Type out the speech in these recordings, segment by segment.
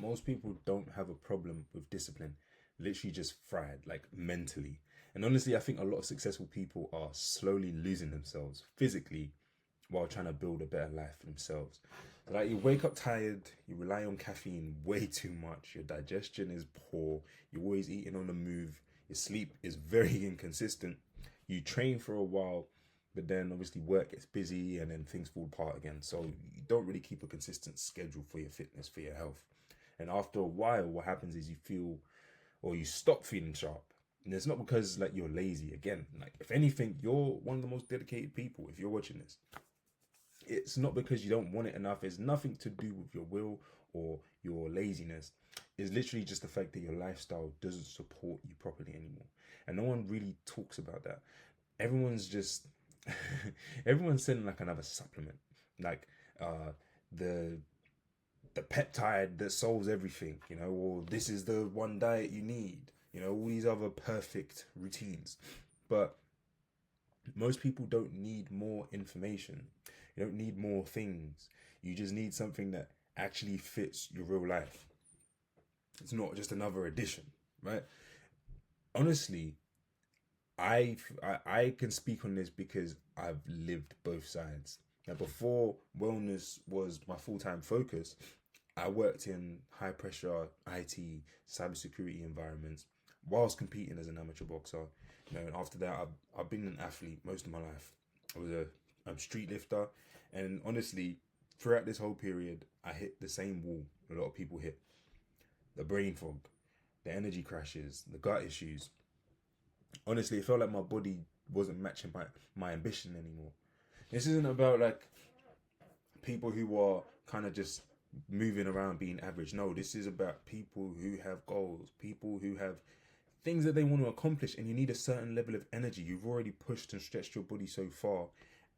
most people don't have a problem with discipline, literally just fried, like mentally. And honestly, I think a lot of successful people are slowly losing themselves physically while trying to build a better life for themselves. Like you wake up tired, you rely on caffeine way too much, your digestion is poor, you're always eating on the move, your sleep is very inconsistent, you train for a while, but then obviously work gets busy and then things fall apart again. So you don't really keep a consistent schedule for your fitness, for your health. And after a while, what happens is you feel, or you stop feeling sharp. And it's not because like you're lazy. Again, like if anything, you're one of the most dedicated people if you're watching this. It's not because you don't want it enough. It's nothing to do with your will or your laziness. It's literally just the fact that your lifestyle doesn't support you properly anymore. And no one really talks about that. Everyone's just everyone's selling like another supplement. Like the peptide that solves everything, or this is the one diet you need, all these other perfect routines. But most people don't need more information. You don't need more things. You just need something that actually fits your real life. It's not just another addition, right? Honestly, I can speak on this because I've lived both sides. Now, before wellness was my full-time focus, I worked in high pressure IT cybersecurity environments whilst competing as an amateur boxer. And after that, I've been an athlete most of my life. I was a street lifter, and honestly, throughout this whole period, I hit the same wall a lot of people hit: the brain fog, the energy crashes, the gut issues. Honestly, it felt like my body wasn't matching my ambition anymore. This isn't about like people who are kind of just moving around being average. No, this is about people who have goals, people who have things that they want to accomplish, and you need a certain level of energy. You've already pushed and stretched your body so far,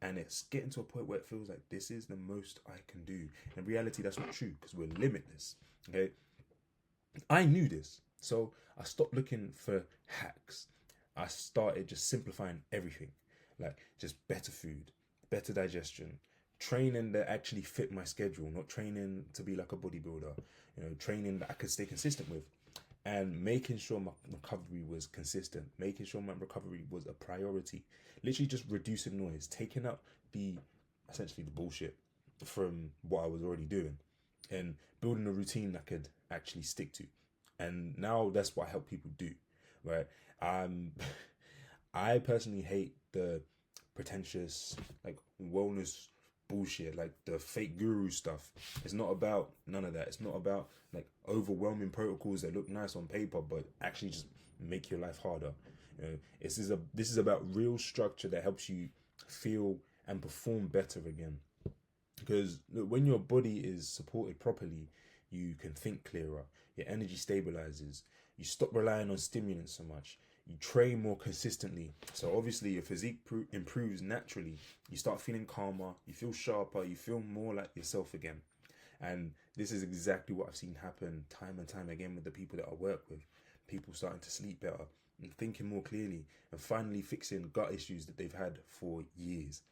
and it's getting to a point where it feels like this is the most I can do. In reality, that's not true because we're limitless. Okay, I knew this, so I stopped looking for hacks. I started just simplifying everything, like just better food, better digestion, training that actually fit my schedule, not training to be like a bodybuilder, training that I could stay consistent with, and making sure my recovery was consistent, making sure my recovery was a priority. Literally just reducing noise, taking out essentially the bullshit from what I was already doing, and building a routine I could actually stick to. And now that's what I help people do, right? Um, I personally hate the pretentious like wellness bullshit, like the fake guru stuff. It's not about none of that. It's not about like overwhelming protocols that look nice on paper but actually just make your life harder. This is about real structure that helps you feel and perform better again. Because look, when your body is supported properly, you can think clearer, your energy stabilizes, you stop relying on stimulants so much, you train more consistently. So obviously your physique improves naturally. You start feeling calmer, you feel sharper, you feel more like yourself again. And this is exactly what I've seen happen time and time again with the people that I work with. People starting to sleep better and thinking more clearly and finally fixing gut issues that they've had for years.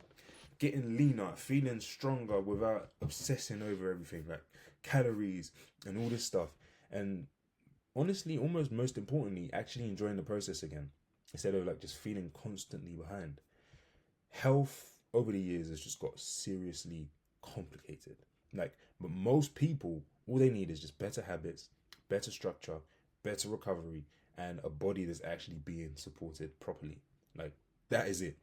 Getting leaner, feeling stronger without obsessing over everything like calories and all this stuff. And honestly, almost most importantly, actually enjoying the process again instead of like just feeling constantly behind. Health over the years has just got seriously complicated. But most people, all they need is just better habits, better structure, better recovery, and a body that's actually being supported properly. Like, that is it.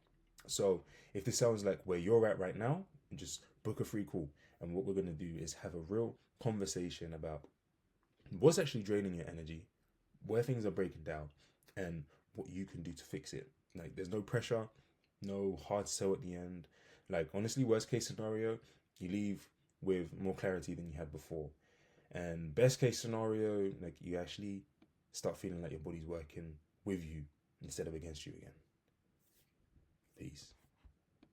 So, if this sounds like where you're at right now, just book a free call. And what we're going to do is have a real conversation about what's actually draining your energy, where things are breaking down, and what you can do to fix it. Like, there's no pressure, no hard sell at the end. Like, honestly, worst case scenario, you leave with more clarity than you had before. And best case scenario, like, you actually start feeling like your body's working with you instead of against you again. Peace.